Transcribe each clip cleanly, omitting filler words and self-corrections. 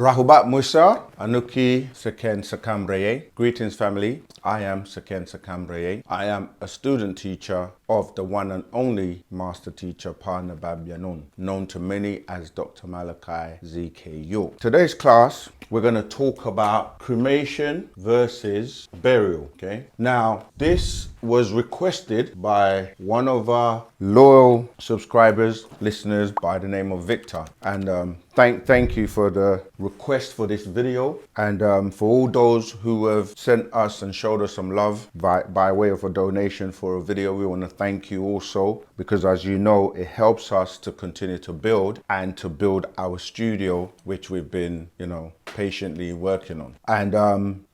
Rahubat Musa, Anuki Seken Sakambreye. Greetings, family. I am Seken Sakambreye. I am a student teacher of the one and only master teacher, Partner Babyanon, known to many as Dr. Malachi Z.K. York. Today's class, we're going to talk about cremation versus burial, okay? Now, this was requested by one of our loyal subscribers, listeners by the name of Victor. And thank you for the request for this video. And for all those who have sent us and showed us some love by way of a donation for a video, we want to thank you also, because as you know, it helps us to continue to build and to build our studio, which we've been, patiently working on. And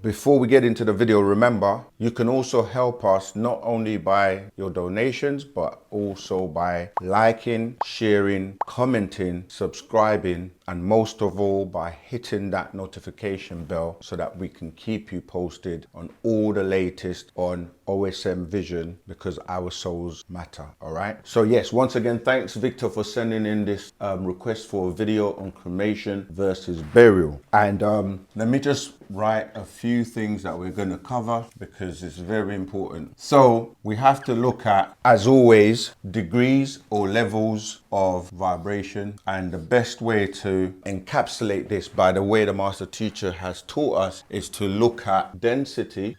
before we get into the video, remember, you can also help us not only by your donations, but also by liking, sharing, commenting, subscribing, and most of all by hitting that notification bell so that we can keep you posted on all the latest on OSM Vision, because our souls matter. All right. So yes, once again, thanks Victor for sending in this request for a video on cremation versus burial. And let me just write a few things that we're going to cover because it's very important. So we have to look at, as always, degrees or levels of vibration, and the best way to encapsulate this by the way the master teacher has taught us is to look at density,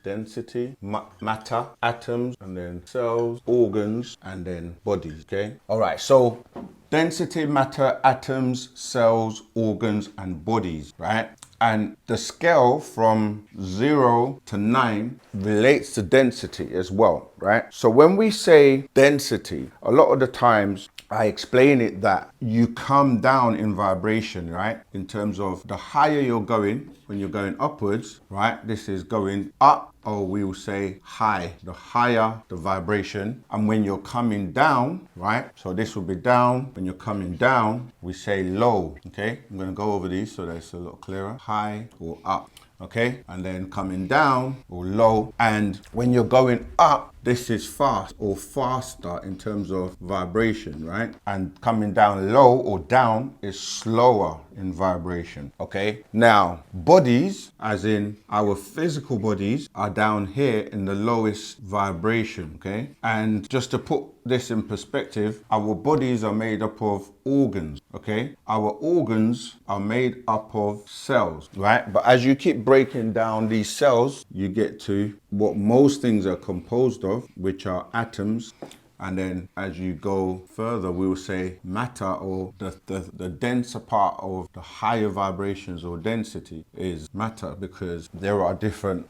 matter, atoms, and then cells, organs, and then bodies. Okay. All right. So density, matter, atoms, cells, organs, and bodies, right? And the scale from 0 to 9 relates to density as well, right? So when we say density, a lot of the times I explain it that you come down in vibration, right? In terms of the higher you're going, when you're going upwards, right? This is going up, or we will say high, the higher the vibration. And when you're coming down, right? So this will be down. When you're coming down, we say low, okay? I'm gonna go over these so that it's a little clearer. High or up, okay? And then coming down or low. And when you're going up, this is fast or faster in terms of vibration, right? And coming down low or down is slower in vibration, okay? Now, bodies, as in our physical bodies, are down here in the lowest vibration, okay? And just to put this in perspective, our bodies are made up of organs, okay? Our organs are made up of cells, right? But as you keep breaking down these cells, you get to what most things are composed of, which are atoms. And then as you go further, we will say matter, or the denser part of the higher vibrations or density is matter, because there are different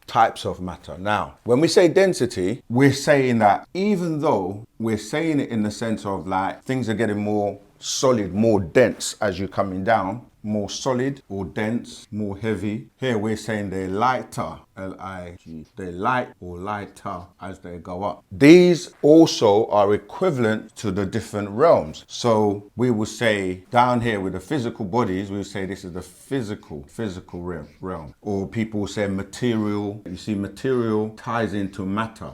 types of matter. Now, when we say density, we're saying that even though we're saying it in the sense of like things are getting more solid, more dense as you're coming down, more solid or dense, more heavy. Here we're saying they're lighter, L-I-G. They're light or lighter as they go up. These also are equivalent to the different realms. So we will say down here with the physical bodies, we will say this is the physical realm. Or people will say material. You see, material ties into matter,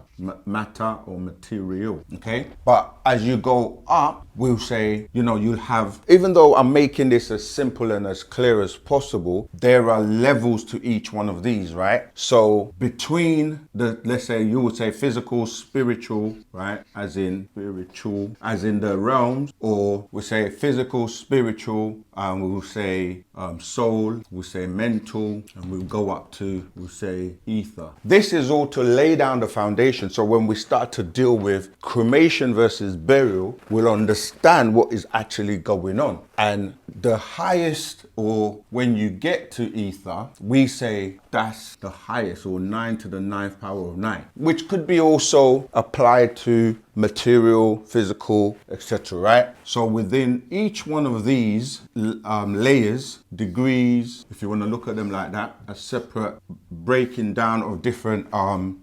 matter or material, okay? But as you go up, we'll say, you'll have, even though I'm making this as simple and as clear as possible, there are levels to each one of these, right? So between let's say you would say physical, spiritual, right? As in spiritual, as in the realms, or we say physical, spiritual, and we will say soul, we'll say mental, and we'll go up to, we'll say ether. This is all to lay down the foundation. So when we start to deal with cremation versus burial, we'll understand what is actually going on. And the highest, or when you get to ether, we say that's the highest, or 9 to the 9th power of 9, which could be also applied to material, physical, etc., right? So within each one of these layers, degrees, if you want to look at them like that, a separate breaking down of different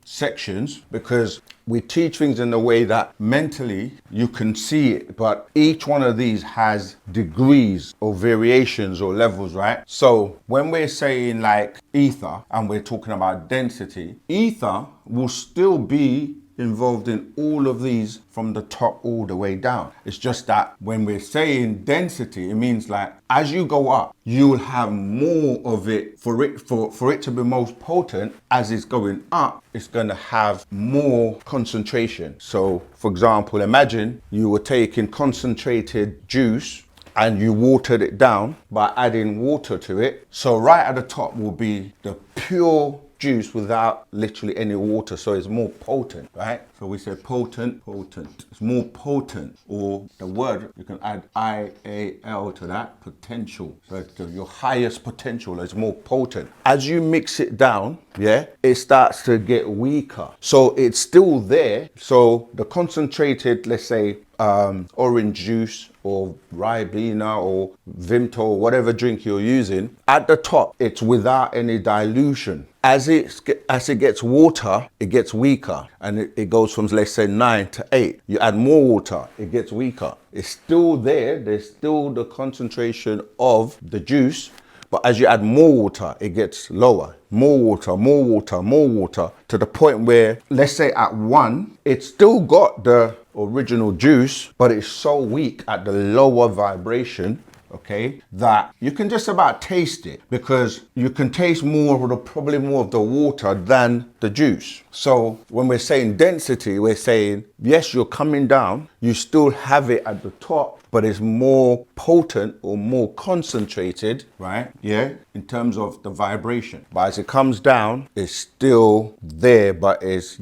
sections, because we teach things in a way that mentally you can see it, but each one of these has degrees or variations or levels, right? So when we're saying like ether and we're talking about density, ether will still be involved in all of these from the top all the way down. It's just that when we're saying density, it means like as you go up, you will have more of it for it to be most potent. As it's going up, it's going to have more concentration. So for example, imagine you were taking concentrated juice and you watered it down by adding water to it. So right at the top will be the pure juice without literally any water, so it's more potent, right? So we say potent. It's more potent, or the word, you can add IAL to that, potential. So it's your highest potential is more potent. As you mix it down, yeah, it starts to get weaker. So it's still there. So the concentrated, let's say, orange juice or Ribena or Vimto or whatever drink you're using, at the top, it's without any dilution. As it gets water, it gets weaker, and it goes from, let's say, 9 to 8. You add more water, it gets weaker. It's still there. There's still the concentration of the juice, but as you add more water, it gets lower. More water, more water, more water, to the point where, let's say at 1, it's still got the original juice, but it's so weak at the lower vibration, okay, that you can just about taste it, because you can taste probably more of the water than the juice. So when we're saying density, we're saying, yes, you're coming down, you still have it at the top, but it's more potent or more concentrated, right? Yeah, in terms of the vibration. But as it comes down, it's still there, but it's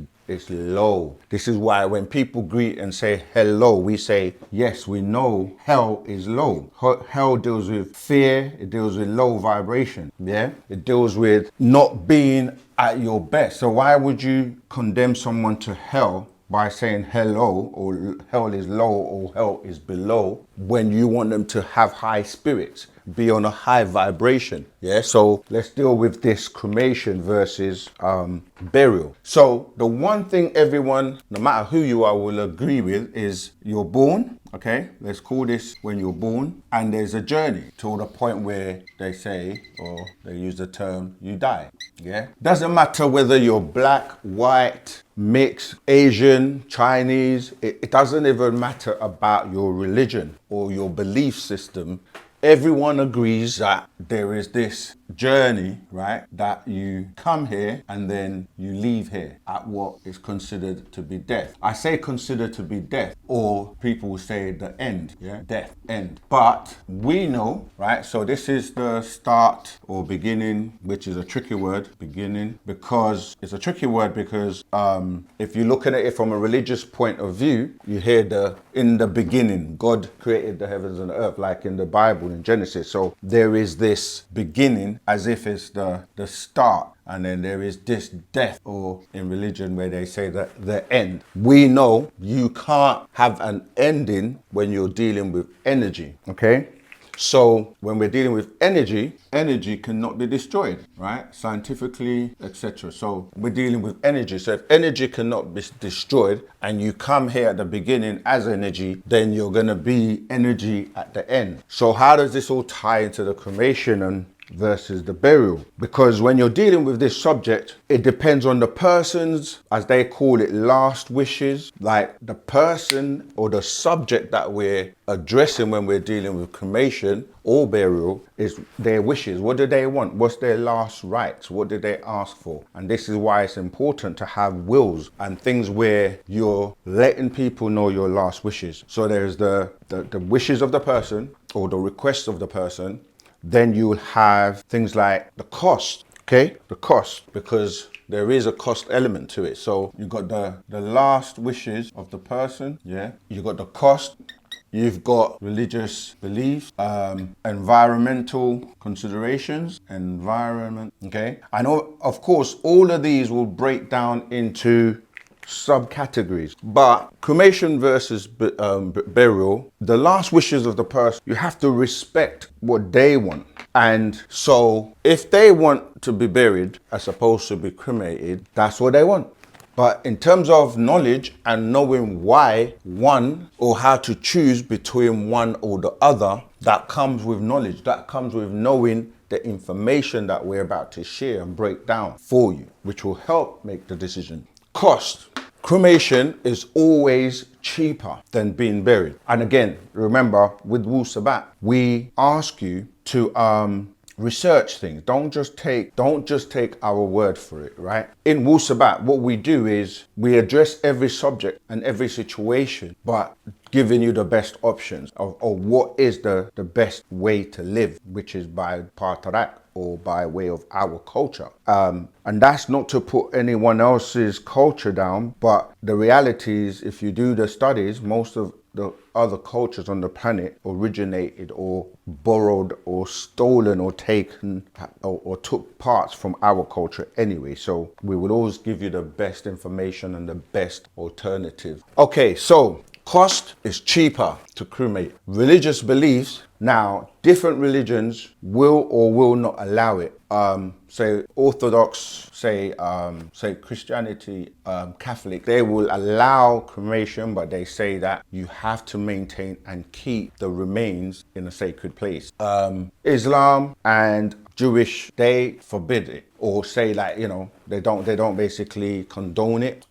low. This is why when people greet and say hello, we say, yes, we know hell is low. Hell deals with fear. It deals with low vibration. Yeah, it deals with not being at your best. So why would you condemn someone to hell by saying hello, or hell is low, or hell is below, when you want them to have high spirits, be on a high vibration? Yeah, so let's deal with this cremation versus burial. So the one thing everyone, no matter who you are, will agree with is you're born. Okay, let's call this when you're born, and there's a journey to the point where they say, or they use the term, you die. Yeah, doesn't matter whether you're black, white, mixed, Asian, Chinese. It doesn't even matter about your religion or your belief system. Everyone agrees that there is this journey, right? That you come here and then you leave here at what is considered to be death. I say considered to be death, or people will say the end, yeah? Death, end. But we know, right? So this is the start or beginning, which is a tricky word, beginning, because it's a tricky word because if you're looking at it from a religious point of view, you hear in the beginning, God created the heavens and the earth, like in the Bible, in Genesis. So there is this beginning as if it's the start, and then there is this death, or in religion where they say that the end. We know you can't have an ending when you're dealing with energy, okay? So when we're dealing with energy, energy cannot be destroyed, right? Scientifically, etc. So we're dealing with energy. So if energy cannot be destroyed and you come here at the beginning as energy, then you're going to be energy at the end. So how does this all tie into the cremation and versus the burial? Because when you're dealing with this subject, it depends on the person's, as they call it, last wishes. Like the person or the subject that we're addressing when we're dealing with cremation or burial is their wishes. What do they want? What's their last rites? What did they ask for? And this is why it's important to have wills and things where you're letting people know your last wishes. So there's the wishes of the person or the requests of the person. Then you will have things like the cost, okay? The cost, because there is a cost element to it. So you've got the last wishes of the person, yeah? You've got the cost, you've got religious beliefs, environmental considerations, environment, okay? I know, of course, all of these will break down into subcategories, but cremation versus burial, the last wishes of the person, you have to respect what they want. And so if they want to be buried as opposed to be cremated, that's what they want. But in terms of knowledge and knowing why one, or how to choose between one or the other, that comes with knowledge. That comes with knowing the information that we're about to share and break down for you, which will help make the decision. Cost. Cremation is always cheaper than being buried. And again, remember with Wu-Sabat, we ask you to research things. Don't just take our word for it, right? In Wu-Sabat, what we do is we address every subject and every situation, but giving you the best options of what is the best way to live, which is by Patarak or by way of our culture. And that's not to put anyone else's culture down, but the reality is, if you do the studies, most of the other cultures on the planet originated or borrowed or stolen or taken or took parts from our culture anyway. So we will always give you the best information and the best alternative. Okay, so cost is cheaper to cremate. Religious beliefs, now different religions will or will not allow it. Say Orthodox, say Christianity, Catholic, they will allow cremation, but they say that you have to maintain and keep the remains in a sacred place. Islam and Jewish, they forbid it, or say that, you know, they don't basically condone it.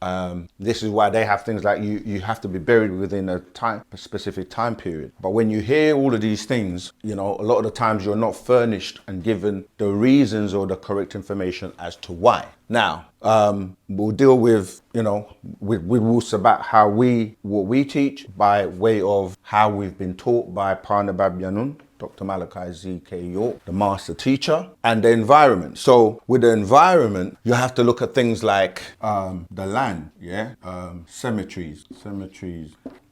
This is why they have things like you have to be buried within a specific time period. But when you hear all of these things, you know, a lot of the times you're not furnished and given the reasons or the correct information as to why. Now, we'll deal with, you know, with Wu-Sabat, what we teach by way of how we've been taught by Parnabab Yanun, Dr. Malachi Z.K. York, the master teacher, and the environment. So with the environment, you have to look at things like the land, cemeteries,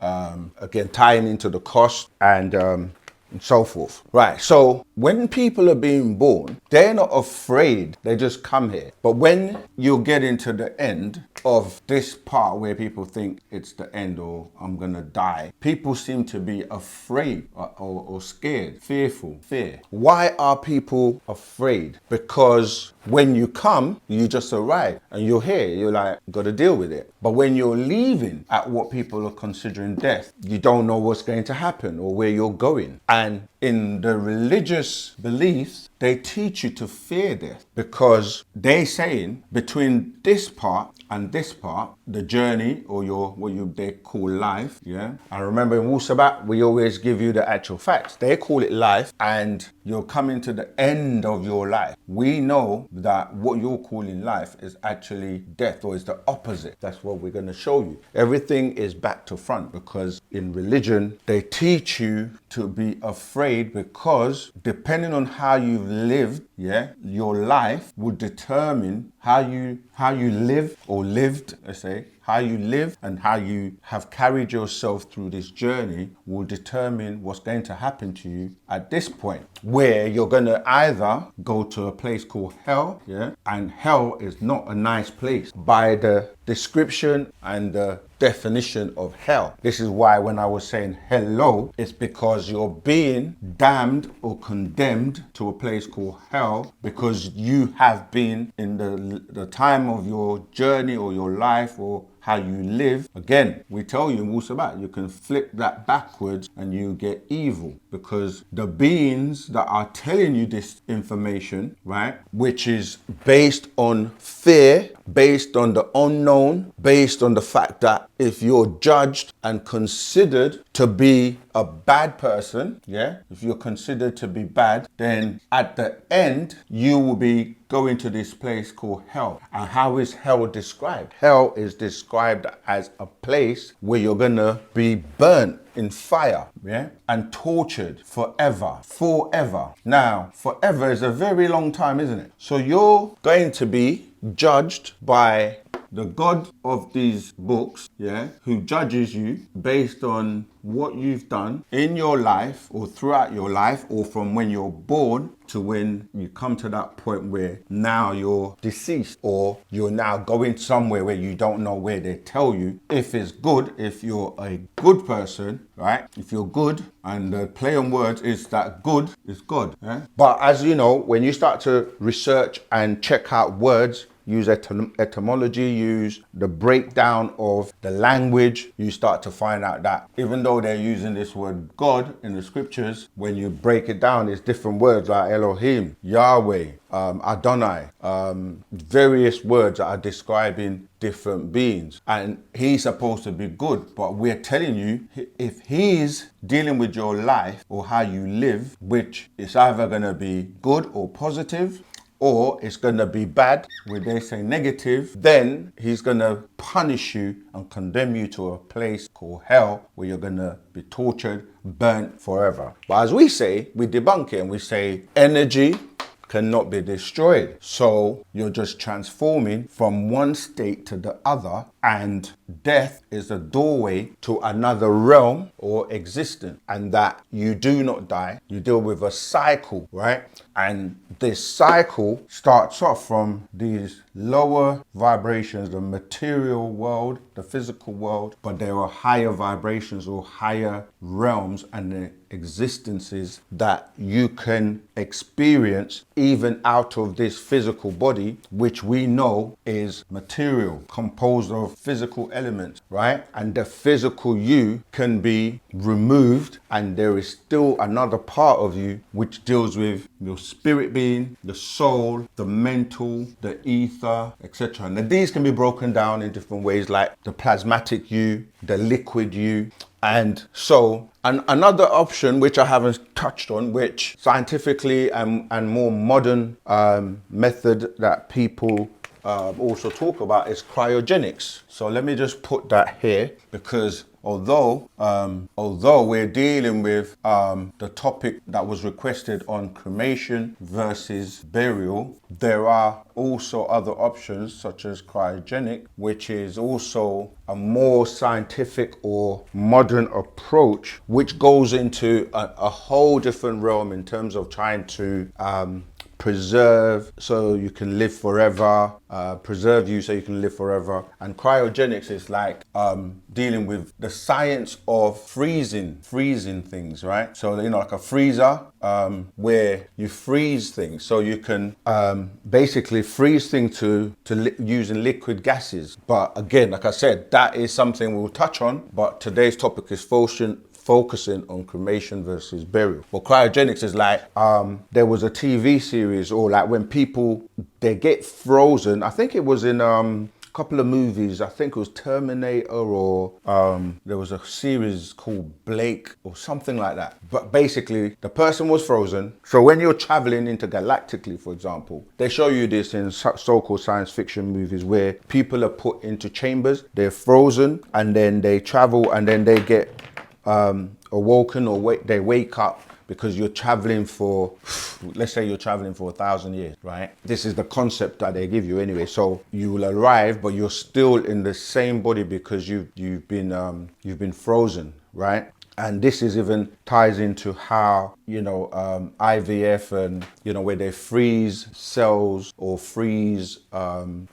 again, tying into the cost and so forth. Right, so when people are being born, they're not afraid, they just come here. But when you get into the end of this part where people think it's the end or I'm gonna die, people seem to be afraid or scared, fearful, fear. Why are people afraid? Because when you come, you just arrive and you're here, you're like, gotta deal with it. But when you're leaving at what people are considering death, you don't know what's going to happen or where you're going. And in the religious beliefs, they teach you to fear death because they saying between this part and this part, the journey or they call life, yeah. And remember in Wu-Sabat, we always give you the actual facts. They call it life and you're coming to the end of your life. We know that what you're calling life is actually death, or is the opposite. That's what we're going to show you. Everything is back to front because in religion, they teach you to be afraid because depending on how you've lived, your life will determine how you live or lived, I say, how you live and how you have carried yourself through this journey will determine what's going to happen to you at this point, where you're going to either go to a place called hell, and hell is not a nice place by the description and the definition of hell. This is why when I was saying hello, it's because you're being damned or condemned to a place called hell because you have been in the time of your journey or your life or how you live. Again, we tell you in Wu-Sabat, you can flip that backwards and you get evil because the beings that are telling you this information, right, which is based on fear, based on the unknown, based on the fact that if you're judged and considered to be a bad person, if you're considered to be bad, then at the end, you will be going to this place called hell. And how is hell described? Hell is described as a place where you're gonna be burnt in fire, and tortured forever. Now, forever is a very long time, isn't it? So you're going to be judged by the God of these books, who judges you based on what you've done in your life or throughout your life or from when you're born to when you come to that point where now you're deceased or you're now going somewhere where you don't know where. They tell you if it's good, if you're a good person, right? If you're good, and the play on words is that good is God. But as you know, when you start to research and check out words, use etymology, use the breakdown of the language, you start to find out that even though they're using this word God in the scriptures, when you break it down, it's different words like Elohim, Yahweh, Adonai, various words that are describing different beings. And he's supposed to be good, but we're telling you, if he's dealing with your life or how you live, which is either going to be good or positive, or it's going to be bad, where they say negative, then he's going to punish you and condemn you to a place called hell, where you're going to be tortured, burnt forever. But as we say, we debunk it and we say energy cannot be destroyed. So you're just transforming from one state to the other, and death is the doorway to another realm or existence, and that you do not die. You deal with a cycle, right? And this cycle starts off from these lower vibrations, the material world, the physical world, but there are higher vibrations or higher realms and the existences that you can experience even out of this physical body, which we know is material, composed of physical elements, right? And the physical you can be removed, and there is still another part of you which deals with your spirit being, the soul, the mental, the ether, etc. And these can be broken down in different ways, like the plasmatic you, the liquid you. And so another option, which I haven't touched on, which scientifically and more modern method that people also talk about, is cryogenics. So let me just put that here, because although we're dealing with the topic that was requested on cremation versus burial, there are also other options such as cryogenic, which is also a more scientific or modern approach, which goes into a whole different realm in terms of trying to preserve so you can live forever, preserve you so you can live forever. And cryogenics is like dealing with the science of freezing things, right? So, you know, like a freezer where you freeze things, so you can basically freeze things using liquid gases. But again, like I said, that is something we'll touch on, but today's topic is focusing on cremation versus burial. Well, cryogenics is like, there was a TV series, or like when people, they get frozen. I think it was in a couple of movies. I think it was Terminator, or there was a series called Blake or something like that. But basically, the person was frozen. So when you're traveling intergalactically, for example, they show you this in so-called science fiction movies, where people are put into chambers, they're frozen, and then they travel, and then they get awoken, or they wake up, because you're traveling for, let's say you're traveling for 1,000 years, right? This is the concept that they give you anyway. So you will arrive, but you're still in the same body because you've been frozen, right? And this is even ties into how, you know, IVF, and, you know, where they freeze cells or freeze, sperm,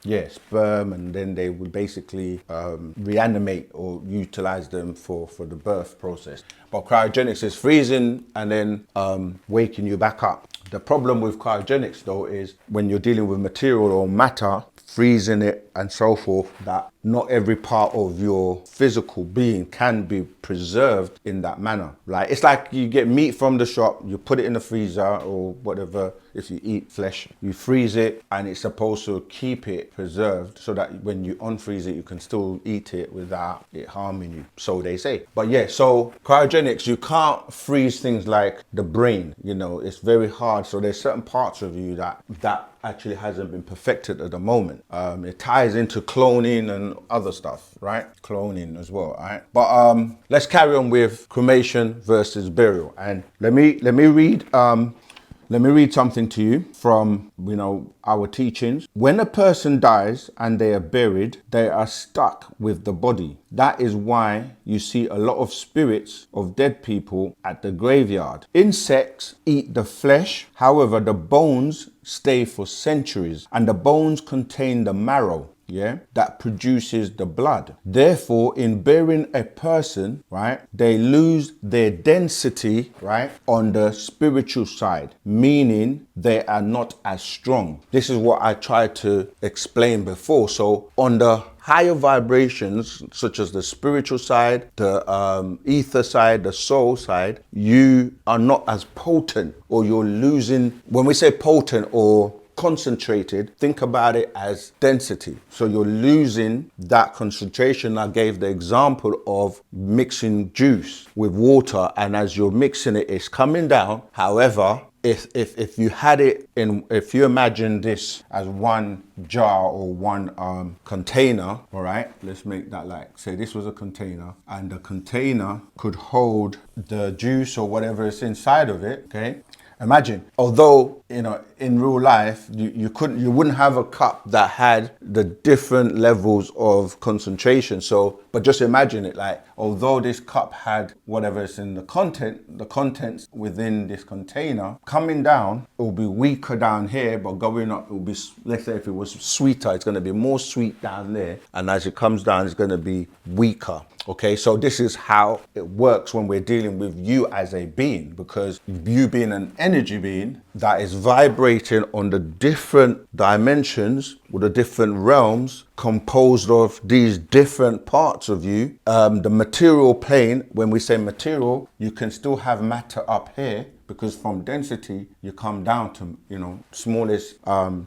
and then they would basically reanimate or utilize them for the birth process. But cryogenics is freezing and then waking you back up. The problem with cryogenics, though, is when you're dealing with material or matter, freezing it and so forth, that not every part of your physical being can be preserved in that manner. Like, it's like you get meat from the shop, you put it in the freezer or whatever. If you eat flesh, you freeze it, and it's supposed to keep it preserved so that when you unfreeze it, you can still eat it without it harming you, so they say. But yeah, so cryogenics, you can't freeze things like the brain, you know, it's very hard. So there's certain parts of you that actually hasn't been perfected at the moment. It ties into cloning and other stuff, right? Cloning as well, right? But let's carry on with cremation versus burial. And let me read something to you from, you know, our teachings. When a person dies and they are buried, they are stuck with the body. That is why you see a lot of spirits of dead people at the graveyard. Insects eat the flesh, however, the bones stay for centuries, and the bones contain the marrow. yeah, that produces the blood. Therefore, in burying a person, right, they lose their density, right, on the spiritual side, meaning they are not as strong. This is what I tried to explain before. So on the higher vibrations, such as the spiritual side, the ether side, the soul side, you are not as potent, or you're losing. When we say potent or concentrated, think about it as density. So you're losing that concentration. I gave the example of mixing juice with water, and as you're mixing it, it's coming down. However, if you had it in, if you imagine this as one jar or one container, all right, let's make that like, say this was a container, and the container could hold the juice or whatever is inside of it, okay? Imagine, although, you know, in real life, you wouldn't have a cup that had the different levels of concentration. So, but just imagine it like, although this cup had whatever is in the contents within this container, coming down, it will be weaker down here, but going up, it will be, let's say if it was sweeter, it's going to be more sweet down there. And as it comes down, it's going to be weaker. Okay, so this is how it works when we're dealing with you as a being, because you being an energy being that is vibrating on the different dimensions or the different realms composed of these different parts of you. The material plane, when we say material, you can still have matter up here, because from density you come down to, you know, smallest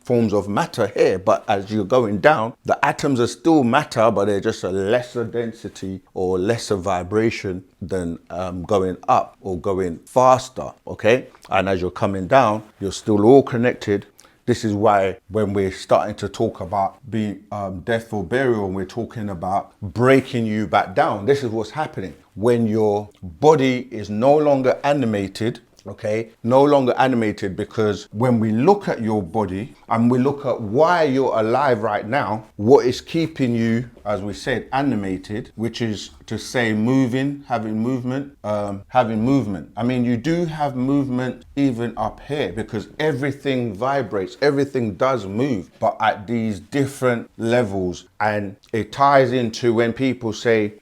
forms of matter here, but as you're going down, the atoms are still matter, but they're just a lesser density or lesser vibration than going up or going faster. Okay, and as you're coming down, you're still all connected. This is why when we're starting to talk about being death or burial, and we're talking about breaking you back down, this is what's happening when your body is no longer animated. Okay, no longer animated, because when we look at your body and we look at why you're alive right now, what is keeping you, as we said, animated, which is to say moving, having movement. I mean, you do have movement even up here, because everything vibrates, everything does move, but at these different levels. And it ties into when people say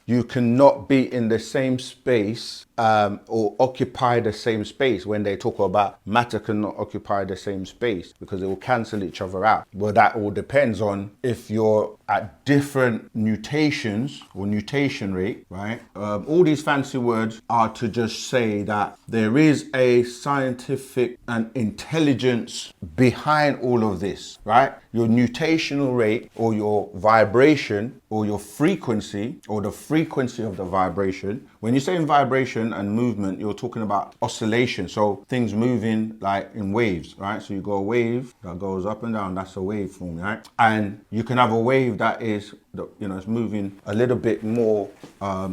you cannot be in the same space or occupy the same space. When they talk about matter cannot occupy the same space because it will cancel each other out. Well, that all depends on if you're at different mutations or nutation rate, right? All these fancy words are to just say that there is a scientific and intelligence behind all of this, right? Your nutational rate, or your vibration, or your frequency, or the frequency of the vibration. When you say in vibration and movement, you're talking about oscillation. So things moving like in waves, right? So you got a wave that goes up and down, that's a waveform, right? And you can have a wave that is, you know, it's moving a little bit more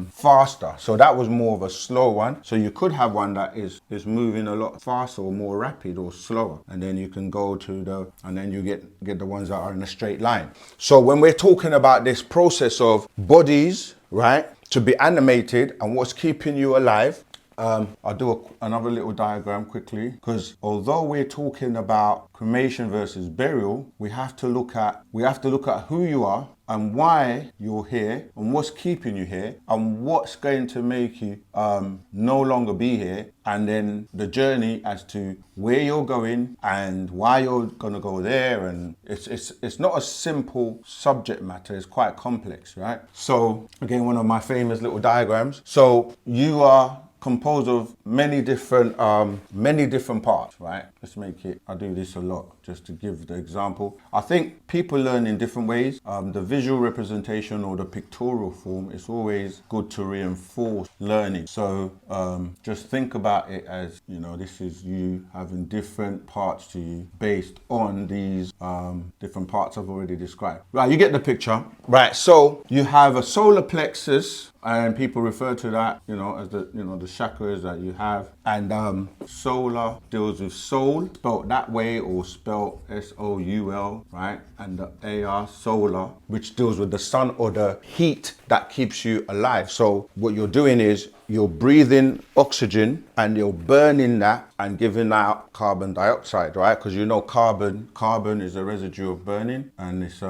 faster. So that was more of a slow one. So you could have one that is moving a lot faster or more rapid or slower. And then you can go to and then you get the ones that are in a straight line. So when we're talking about this process of bodies, right, to be animated and what's keeping you alive, I'll do another little diagram quickly, because although we're talking about cremation versus burial, we have to look at who you are and why you're here and what's keeping you here and what's going to make you no longer be here, and then the journey as to where you're going and why you're gonna go there. And it's not a simple subject matter, it's quite complex, right? So again, one of my famous little diagrams. So you are composed of many different parts, right? Let's make it, I do this a lot just to give the example. I think people learn in different ways. The visual representation or the pictorial form, it's always good to reinforce learning. So just think about it as, you know, this is you having different parts to you based on these different parts I've already described. Right, you get the picture. Right, so you have a solar plexus, and people refer to that, you know, as the chakras that you have. And solar deals with soul, spelled that way, or spelled S-O-U-L, right? And the AR, solar, which deals with the sun or the heat that keeps you alive. So what you're doing is you're breathing oxygen and you're burning that and giving out carbon dioxide, right? Because you know carbon is a residue of burning, and it's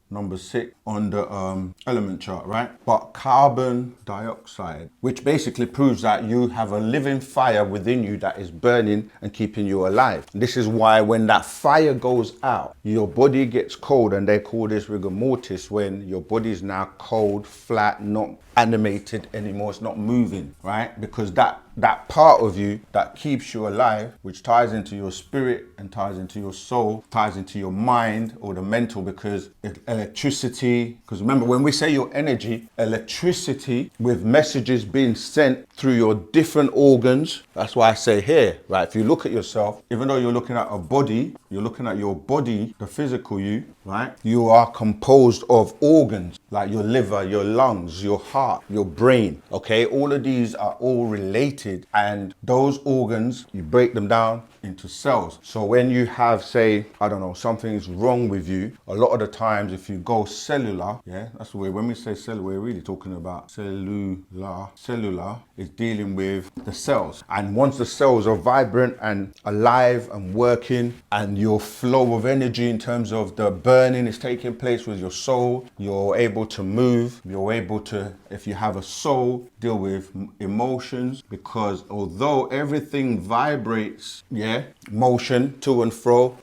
number 6 on the element chart, right? But carbon dioxide, which basically proves that you have a living fire within you that is burning and keeping you alive. This is why when that fire goes out, your body gets cold, and they call this rigor mortis, when your body is now cold, flat, not animated anymore, it's not moving, right? Because that part of you that keeps you alive, which ties into your spirit and ties into your soul, ties into your mind or the mental, because electricity, because remember when we say your energy, electricity with messages being sent through your different organs. That's why I say here, right? If you look at yourself, even though you're looking at a body, you're looking at your body, the physical you, right? You are composed of organs like your liver, your lungs, your heart, your brain, okay? All of these are all related, and those organs, you break them down into cells. So when you have, say, I don't know, something's wrong with you, a lot of the times if you go cellular, yeah, that's the way, when we say cellular, we're really talking about cellular. Cellular is dealing with the cells. And once the cells are vibrant and alive and working, and your flow of energy in terms of the burning is taking place with your soul, you're able to move, you're able to, if you have a soul, deal with emotions, because although everything vibrates, yeah, motion to and fro,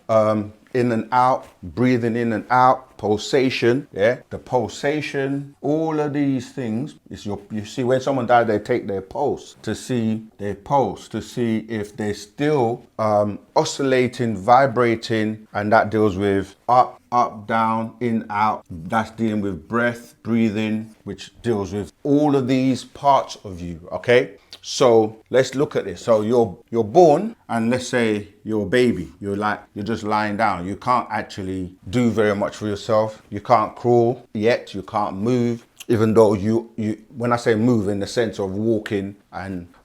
in and out, breathing in and out, pulsation, yeah, the pulsation, all of these things is you see when someone dies, they take their pulse to see if they're still oscillating, vibrating, and that deals with up, down, in, out. That's dealing with breath, breathing, which deals with all of these parts of you, okay? So let's look at this. So you're born, and let's say you're a baby. You're just lying down. You can't actually do very much for yourself. You can't crawl yet. You can't move. Even though you when I say move in the sense of walking,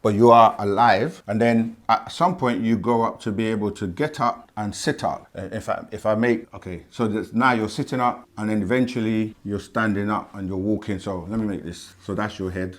but you are alive, and then at some point you grow up to be able to get up and sit up. If I make, okay, so now you're sitting up, and then eventually you're standing up and you're walking. So let me make this. So that's your head,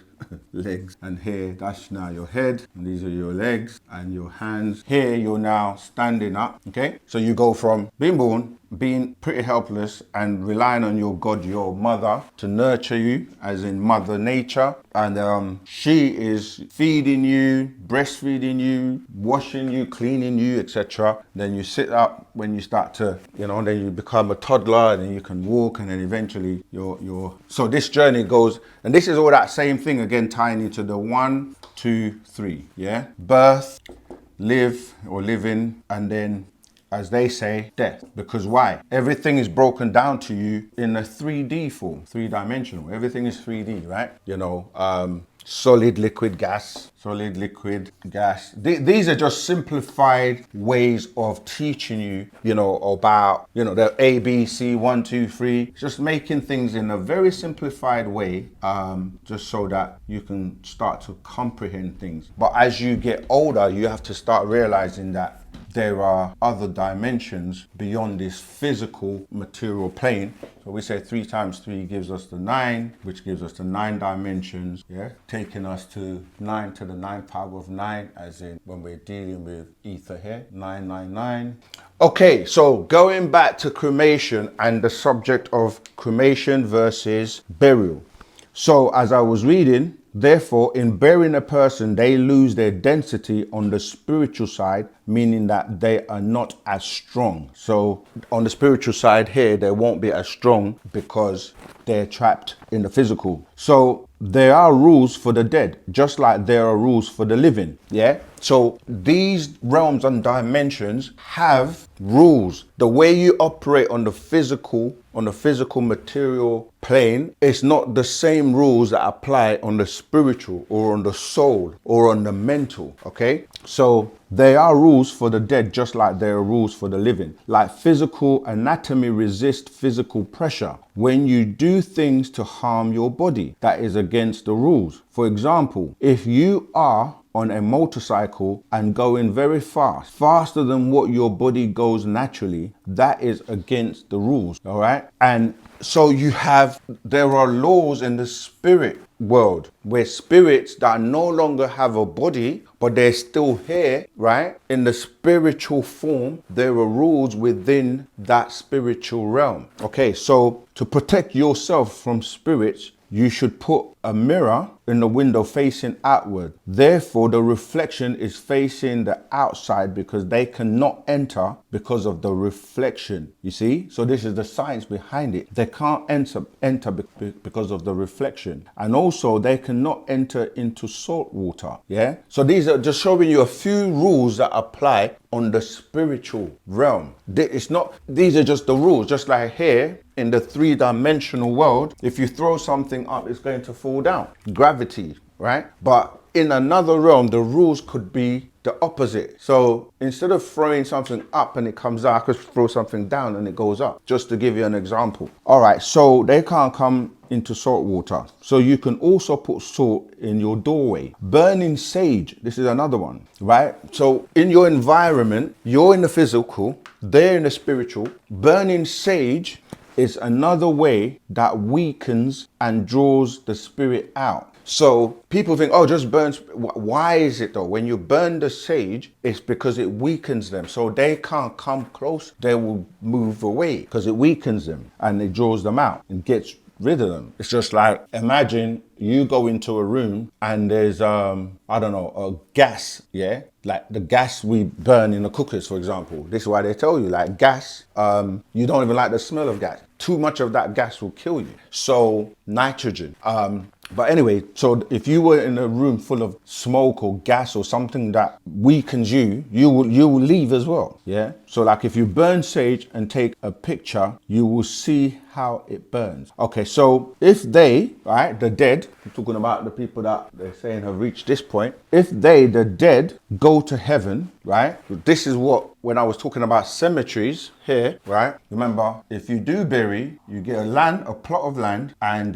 legs, and here that's now your head, and these are your legs and your hands. Here you're now standing up, okay? So you go from being born, being pretty helpless and relying on your God, your mother, to nurture you, as in Mother Nature, and she is feeding you, breastfeeding you, washing you, cleaning you, etc. Then you sit up when you start to, then you become a toddler, and then you can walk, and then eventually you're so this journey goes, and this is all that same thing again, tying into the 1, 2, 3, yeah? Birth, live or living, and then, as they say, death. Because why? Everything is broken down to you in a 3D form, 3-dimensional. Everything is 3D, right? Solid, liquid, gas. Solid, liquid, gas. These are just simplified ways of teaching you, about, the A, B, C, 1, 2, 3. Just making things in a very simplified way, just so that you can start to comprehend things. But as you get older, you have to start realizing that there are other dimensions beyond this physical material plane. So we say 3 times 3 gives us the 9, which gives us the 9 dimensions, yeah? Taking us to 9 to the 9th power of 9, as in when we're dealing with ether here, 999. Okay, so going back to cremation and the subject of cremation versus burial. So as I was reading, therefore, in burying a person, they lose their density on the spiritual side, meaning that they are not as strong. So on the spiritual side here, they won't be as strong because they're trapped in the physical. So there are rules for the dead, just like there are rules for the living. Yeah. So these realms and dimensions have rules. The way you operate on the physical material plane, it's not the same rules that apply on the spiritual or on the soul or on the mental. Okay. So there are rules for the dead, just like there are rules for the living. Like physical anatomy resists physical pressure. When you do things to harm your body, that is against the rules. For example, if you are on a motorcycle and going very fast, faster than what your body goes naturally, that is against the rules, all right? And so there are laws in the spirit world where spirits that no longer have a body, but they're still here, right? In the spiritual form, there are rules within that spiritual realm. Okay, so to protect yourself from spirits, you should put a mirror in the window facing outward. Therefore, the reflection is facing the outside because they cannot enter because of the reflection. You see? So this is the science behind it. They can't enter because of the reflection. And also, they cannot enter into salt water. Yeah? So these are just showing you a few rules that apply on the spiritual realm. These are just the rules. Just like here, in the three-dimensional world, if you throw something up, it's going to fall down. Gravity, right? But in another realm, the rules could be the opposite. So instead of throwing something up and it comes out, I could throw something down and it goes up. Just to give you an example. All right, so they can't come into salt water. So you can also put salt in your doorway. Burning sage, this is another one, right? So in your environment, you're in the physical, they're in the spiritual. Burning sage is another way that weakens and draws the spirit out. So people think, oh, just burn. Why is it though? When you burn the sage, it's because it weakens them. So they can't come close. They will move away because it weakens them and it draws them out and gets rid of them. It's just like, imagine you go into a room and there's, I don't know, a gas, yeah? Like the gas we burn in the cookers, for example. This is why they tell you, like gas, you don't even like the smell of gas. Too much of that gas will kill you. So nitrogen. But anyway, so if you were in a room full of smoke or gas or something that weakens you, you will leave as well. Yeah. So like if you burn sage and take a picture, you will see how it burns. Okay. So if they, right, the dead, I'm talking about the people that they're saying have reached this point. If they, the dead, go to heaven, right? This is what, when I was talking about cemeteries here, right? Remember, if you do bury, you get a plot of land, and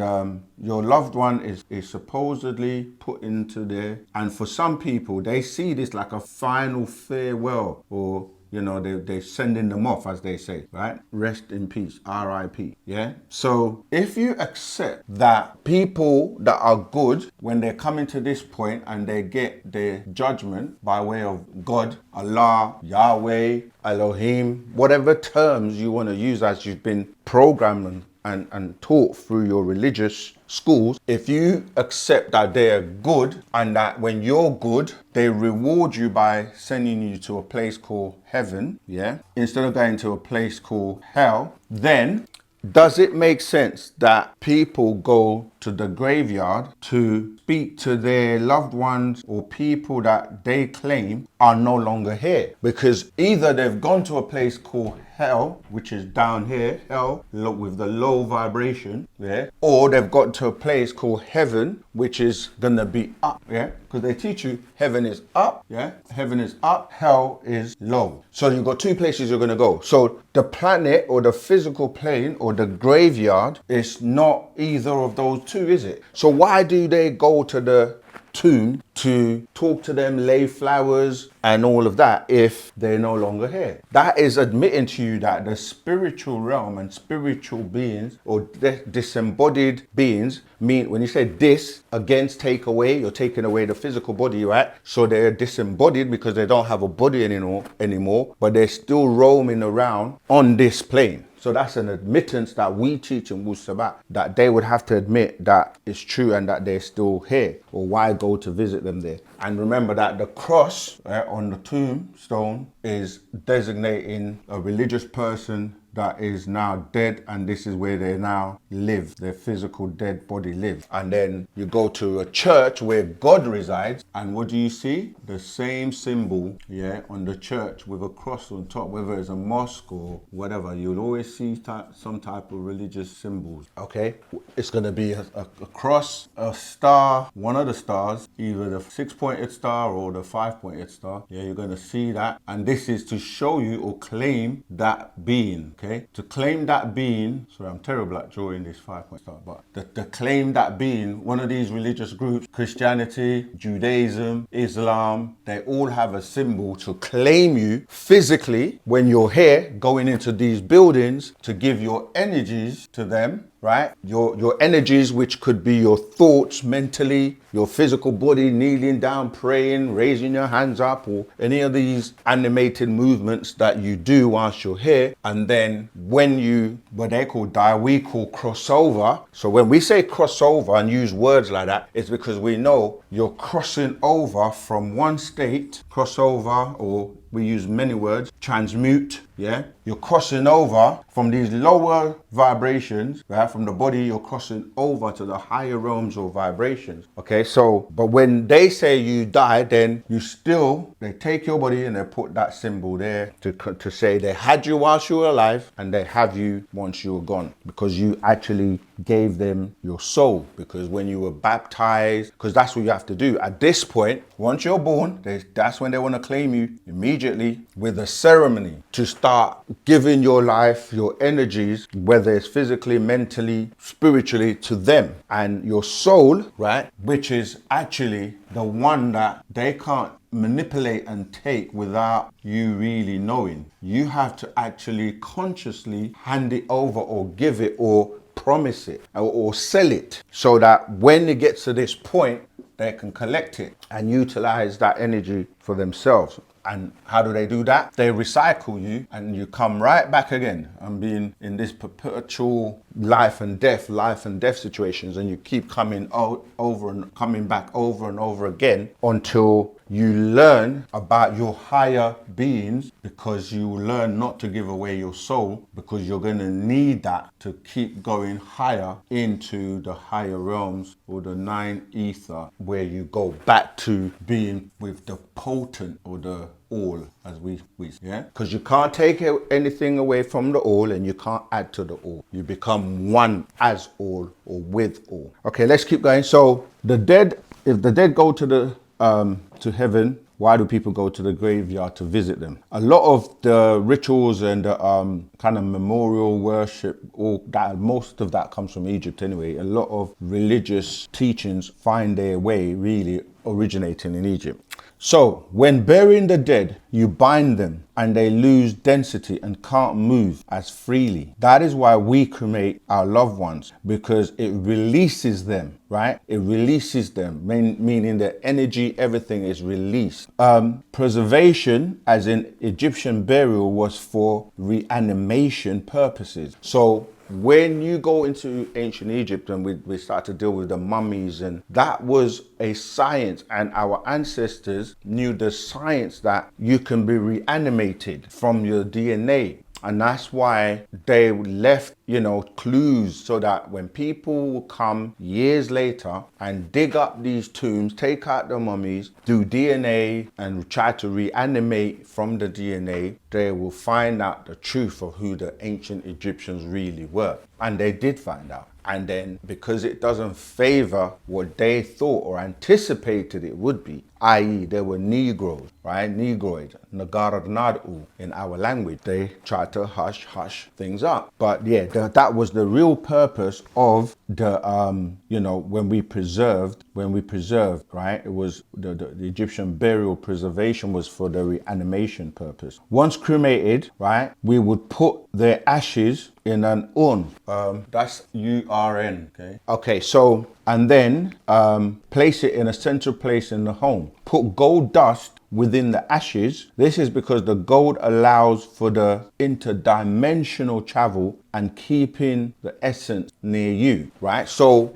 your loved one is supposedly put into there. And for some people, they see this like a final farewell, or you know, they're sending them off, as they say, right? Rest in peace, R.I.P. Yeah? So if you accept that people that are good, when they're coming to this point and they get their judgment by way of God, Allah, Yahweh, Elohim, whatever terms you want to use as you've been programmed and taught through your religious schools, if you accept that they are good and that when you're good, they reward you by sending you to a place called heaven, yeah, instead of going to a place called hell, then does it make sense that people go to the graveyard to speak to their loved ones or people that they claim are no longer here? Because either they've gone to a place called hell, which is down here, hell, with the low vibration, yeah, or they've got to a place called heaven, which is gonna be up, yeah, because they teach you heaven is up, yeah, heaven is up, hell is low. So you've got two places you're gonna go. So the planet or the physical plane or the graveyard is not either of those two, is it? So why do they go to the tomb to talk to them, lay flowers and all of that if they're no longer here? That is admitting to you that the spiritual realm and spiritual beings or disembodied beings mean, when you say dis, against take away, you're taking away the physical body, right? So they're disembodied because they don't have a body anymore, but they're still roaming around on this plane. So that's an admittance that we teach in Wu-Sabat, that they would have to admit that it's true and that they're still here, or why go to visit them there. And remember that the cross on the tombstone is designating a religious person that is now dead, and this is where they now live, their physical dead body lives. And then you go to a church where God resides, and what do you see? The same symbol, yeah, on the church with a cross on top, whether it's a mosque or whatever, you'll always see some type of religious symbols, okay? It's gonna be a cross, a star, one of the stars, either the 6-pointed star or the 5-pointed star, yeah, you're gonna see that. And this is to show you or claim that being. okay? To claim that being, sorry, I'm terrible at drawing this 5-point star, but to claim that being one of these religious groups, Christianity, Judaism, Islam, they all have a symbol to claim you physically when you're here going into these buildings to give your energies to them, right? Your energies, which could be your thoughts mentally, your physical body, kneeling down, praying, raising your hands up, or any of these animated movements that you do whilst you're here. And then when you, what they call die, we call crossover. So when we say crossover and use words like that, it's because we know you're crossing over from one state, crossover, or we use many words, transmute, yeah? You're crossing over from these lower vibrations, right? From the body, you're crossing over to the higher realms or vibrations, okay? So, but when they say you die, then you still, they take your body and they put that symbol there to say they had you whilst you were alive and they have you once you were gone, because you actually gave them your soul. Because when you were baptized, because that's what you have to do. At this point, once you're born, that's when they want to claim you immediately with a ceremony to start giving your life, your energies, whether it's physically, mentally, spiritually, to them. And your soul, right, which is actually the one that they can't manipulate and take without you really knowing. You have to actually consciously hand it over or give it or promise it or sell it, so that when it gets to this point, they can collect it and utilize that energy for themselves. And how do they do that? They recycle you and you come right back again and being in this perpetual life and death situations, and you keep coming over and coming back over and over again until you learn about your higher beings, because you learn not to give away your soul, because you're going to need that to keep going higher into the higher realms or the 9 ether, where you go back to being with the potent or the all, as we yeah, because you can't take anything away from the all and you can't add to the all. You become one as all or with all. Okay, let's keep going. So the dead, if the dead go to the to heaven, why do people go to the graveyard to visit them? A lot of the rituals and kind of memorial worship, all that, most of that comes from Egypt anyway. A lot of religious teachings find their way really originating in Egypt. So when burying the dead, you bind them and they lose density and can't move as freely. That is why we cremate our loved ones, because it releases them, right? It releases them, meaning the energy, everything is released. Preservation, as in Egyptian burial, was for reanimation purposes. So when you go into ancient Egypt and we start to deal with the mummies, and that was a science, and our ancestors knew the science that you can be reanimated from your DNA. And that's why they left, clues, so that when people will come years later and dig up these tombs, take out the mummies, do DNA and try to reanimate from the DNA, they will find out the truth of who the ancient Egyptians really were. And they did find out. And then because it doesn't favor what they thought or anticipated it would be, i.e. they were Negroes, right? Negroid, Nagarnadu in our language. They tried to hush things up. But yeah, that was the real purpose of the, when we preserved, right? It was the Egyptian burial preservation was for the reanimation purpose. Once cremated, right, we would put their ashes in an urn. That's URN, okay? Okay, so, and then place it in a central place in the home. Put gold dust within the ashes. This is because the gold allows for the interdimensional travel and keeping the essence near you, right? So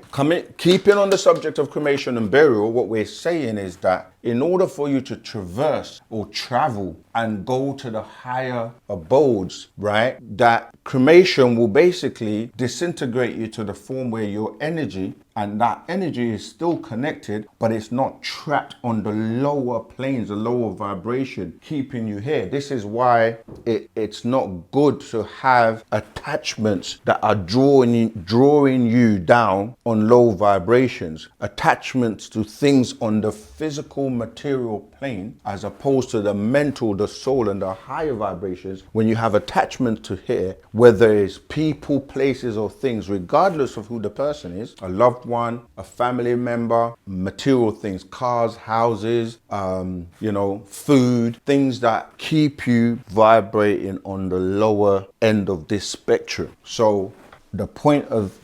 keeping on the subject of cremation and burial, what we're saying is that in order for you to traverse or travel and go to the higher abodes, right, that cremation will basically disintegrate you to the form where your energy, and that energy is still connected, but it's not trapped on the lower planes, the lower vibration, keeping you here. This is why it's not good to have attachment attachments that are drawing you down on low vibrations, attachments to things on the physical material plane, as opposed to the mental, the soul, and the higher vibrations. When you have attachment to here, whether it's people, places, or things, regardless of who the person is, a loved one, a family member, material things, cars, houses, food, things that keep you vibrating on the lower end of this spectrum. So the point of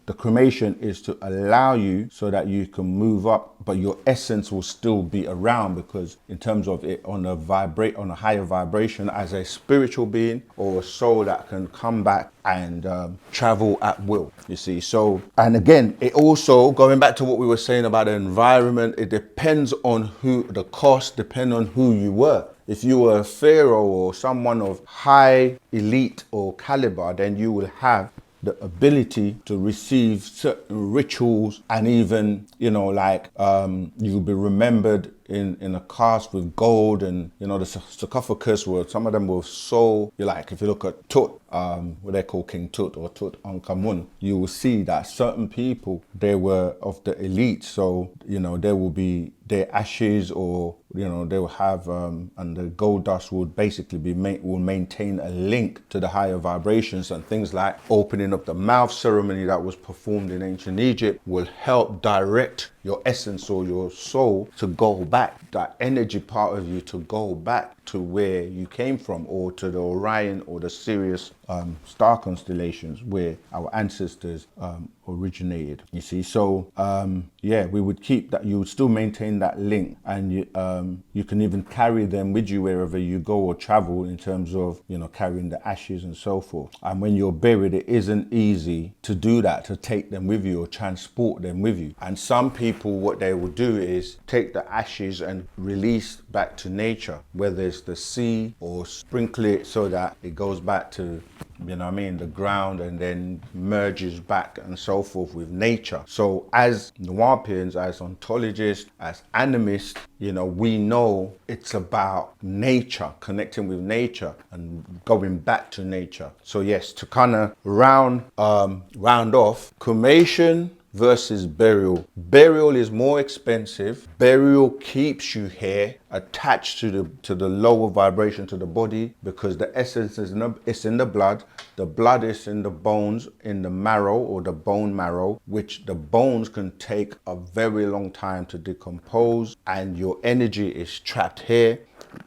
the cremation is to allow you so that you can move up, but your essence will still be around, because in terms of it on a higher vibration, as a spiritual being or a soul that can come back and travel at will, you see. So, and again, it also, going back to what we were saying about the environment, it depends on the cost depends on who you were. If you were a pharaoh or someone of high elite or caliber, then you will have the ability to receive certain rituals, and even, you'll be remembered in a cast with gold, and the sarcophagus, where some of them were so, if you look at Tut, what they call King Tut or Tutankhamun, you will see that certain people, they were of the elite. So there will be their ashes, or they will have and the gold dust would basically will maintain a link to the higher vibrations. And things like opening up the mouth ceremony that was performed in ancient Egypt will help direct your essence or your soul to go back, that energy part of you to go back to where you came from, or to the Orion or the Sirius star constellations where our ancestors originated, you see. So we would keep that, you would still maintain that link, and you can even carry them with you wherever you go or travel, in terms of carrying the ashes and so forth. And when you're buried, it isn't easy to do that, to take them with you or transport them with you. And some people, what they will do is take the ashes and release back to nature, whether it's the sea, or sprinkle it so that it goes back to the ground, and then merges back and so forth with nature. So as Nuwapians, as ontologists, as animists, we know it's about nature, connecting with nature and going back to nature. So yes, to kind of round off, cremation versus burial. Burial is more expensive. Burial keeps you here, attached to the lower vibration, to the body, because the essence is in the blood. The blood is in the bones, in the marrow, or the bone marrow, which the bones can take a very long time to decompose, and your energy is trapped here.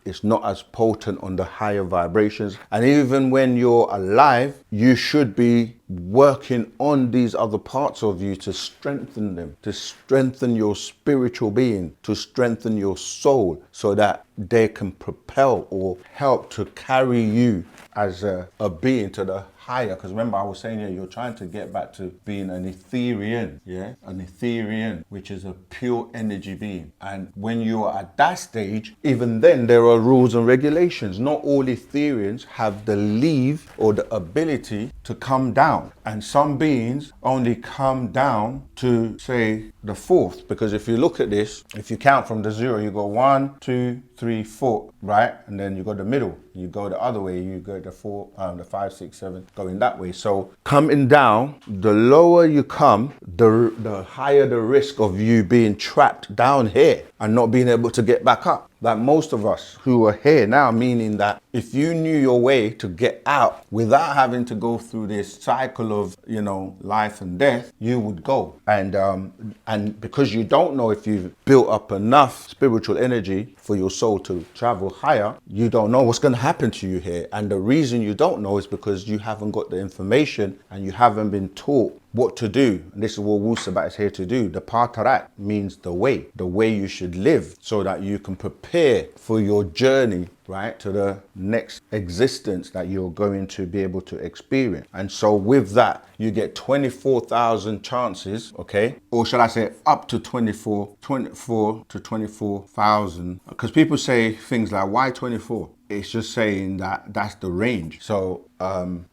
It's not as potent on the higher vibrations. And even when you're alive, you should be working on these other parts of you to strengthen them, to strengthen your spiritual being, to strengthen your soul, so that they can propel or help to carry you as a being to the higher. Because remember, I was saying here, you're trying to get back to being an Etherian, an Etherian, which is a pure energy being. And when you are at that stage, even then there are rules and regulations. Not all Etherians have the leave or the ability to come down. And some beings only come down to, say, the fourth. Because if you look at this, if you count from the zero, you go 1, 2, 3, 4, right? And then you go the middle. You go the other way, you go the 4, the 5, 6, 7, going that way. So coming down, the lower you come, the higher the risk of you being trapped down here and not being able to get back up. Like most of us who are here now, meaning that if you knew your way to get out without having to go through this cycle of, life and death, you would go. And because you don't know if you've built up enough spiritual energy for your soul to travel higher, you don't know what's going to happen to you here. And the reason you don't know is because you haven't got the information and you haven't been taught what to do. And this is what Wu-Sabat is here to do. The Patarak means the way you should live, so that you can prepare for your journey, right, to the next existence that you're going to be able to experience. And so with that, you get 24,000 chances, okay? Or should I say up to 24 to 24,000? Because people say things like, why 24? it's just saying that that's the range. So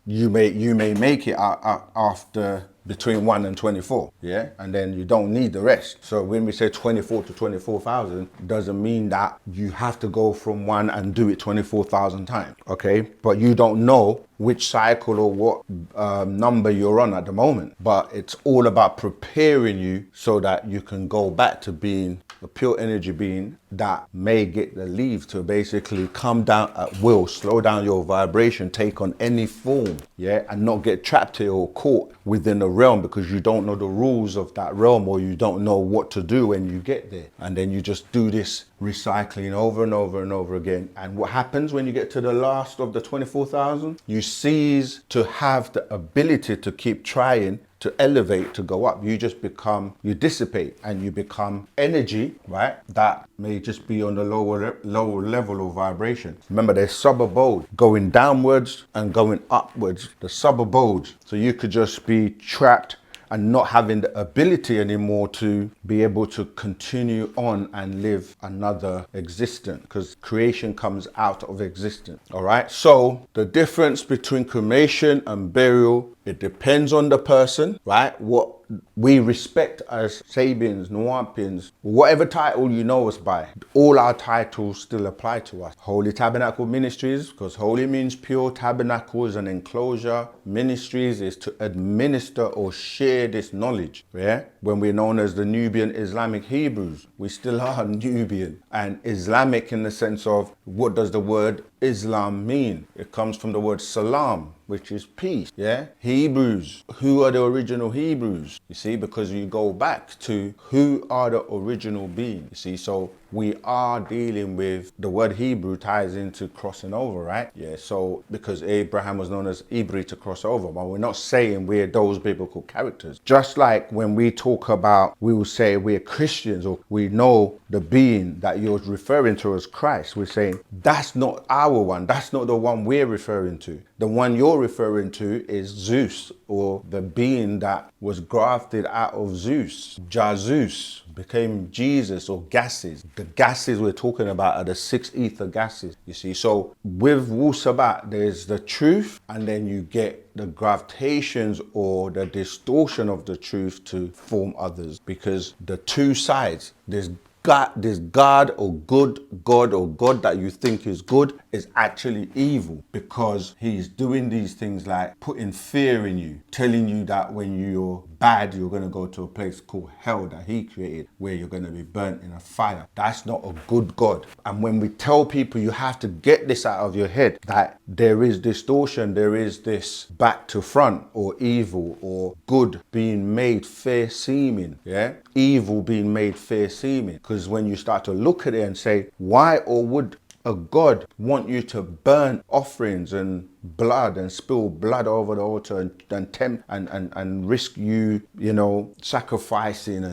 you may make it out after between 1 and 24, yeah, and then you don't need the rest. So when we say 24 to 24,000, doesn't mean that you have to go from 1 and do it 24,000 times, okay? But you don't know which cycle or what number you're on at the moment. But it's all about preparing you so that you can go back to being a pure energy being that may get the leave to basically come down at will, slow down your vibration, take on any form, yeah, and not get trapped here or caught within a realm because you don't know the rules of that realm, or you don't know what to do when you get there. And then you just do this recycling over and over and over again. And what happens when you get to the last of the 24,000? You cease to have the ability to keep trying to elevate, to go up. You just become, you dissipate and you become energy, right? That may just be on the lower level of vibration. Remember, there's sub-abode going downwards and going upwards, the sub-abodes. So you could just be trapped and not having the ability anymore to be able to continue on and live another existence, because creation comes out of existence. All right. So the difference between cremation and burial, it depends on the person, right? What we respect as Sabians, Nuampians, whatever title you know us by, all our titles still apply to us. Holy Tabernacle Ministries, because holy means pure, tabernacle is an enclosure, ministries is to administer or share this knowledge, yeah? When we're known as the Nubian Islamic Hebrews, we still are Nubian and Islamic in the sense of, what does the word Islam mean? It comes from the word salam, which is peace, yeah? Hebrews, who are the original Hebrews? You see, because you go back to who are the original beings, you see? So we are dealing with, the word Hebrew ties into crossing over, right? Yeah, so because Abraham was known as Ibri, to cross over, but we're not saying we're those biblical characters. Just like when we talk about, we will say we're Christians, or we know the being that you're referring to as Christ, we're saying that's not our one, that's not the one we're referring to. The one you're referring to is Zeus, or the being that was grafted out of Zeus. Jesus became Jesus, or gases. The gases we're talking about are the 6 ether gases, you see. So with Wu-Sabat, there's the truth, and then you get the gravitations or the distortion of the truth to form others, because the two sides, there's God or good God, or God that you think is good, is actually evil, because he's doing these things like putting fear in you, telling you that when you're bad, you're going to go to a place called hell that he created, where you're going to be burnt in a fire. That's not a good God. And when we tell people, you have to get this out of your head, that there is distortion, there is this back to front, or evil or good being made fair seeming, yeah? Evil being made fair seeming. Because when you start to look at it and say, why or would a God want you to burn offerings and blood and spill blood over the altar and tempt and risk you know, sacrificing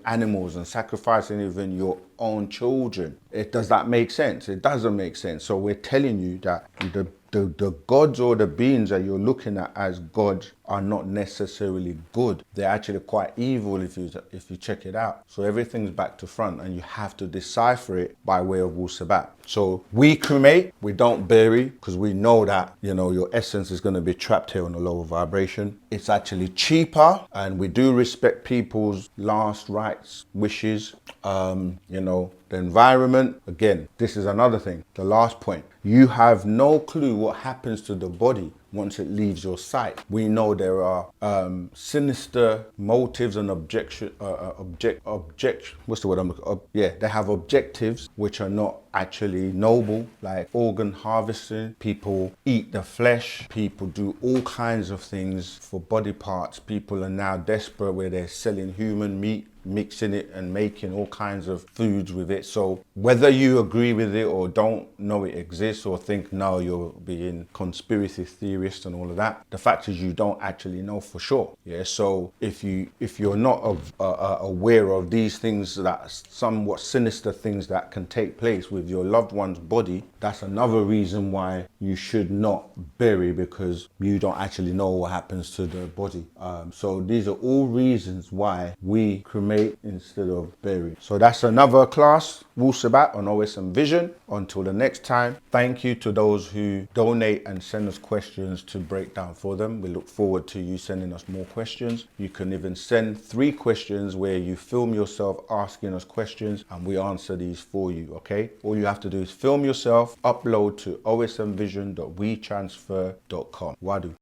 animals and sacrificing even your own children? Does that make sense? It doesn't make sense. So we're telling you that the gods or the beings that you're looking at as gods are not necessarily good. They're actually quite evil if you check it out. So everything's back to front, and you have to decipher it by way of Wu-Sabat. So we cremate, we don't bury, because we know that, you know, your essence is going to be trapped here on a lower vibration. It's actually cheaper, and we do respect people's last rites, wishes, you know, the environment. Again, this is another thing, the last point. You have no clue what happens to the body once it leaves your sight. We know there are sinister motives and they have objectives which are not actually noble, like organ harvesting. People eat the flesh, people do all kinds of things for body parts. People are now desperate where they're selling human meat, mixing it and making all kinds of foods with it. So whether you agree with it or don't know it exists, or think no, you're being conspiracy theorist and all of that, the fact is you don't actually know for sure. Yeah. So if you're not aware of these things, that somewhat sinister things that can take place with your loved one's body, that's another reason why you should not bury, because you don't actually know what happens to the body. So these are all reasons why we cremate cremate instead of bury. So that's another class, Wu-Sabat on OSM Vision. Until the next time, thank you to those who donate and send us questions to break down for them. We look forward to you sending us more questions. You can even send 3 questions where you film yourself asking us questions and we answer these for you, okay? All you have to do is film yourself, upload to osmvision.wetransfer.com. Wadu.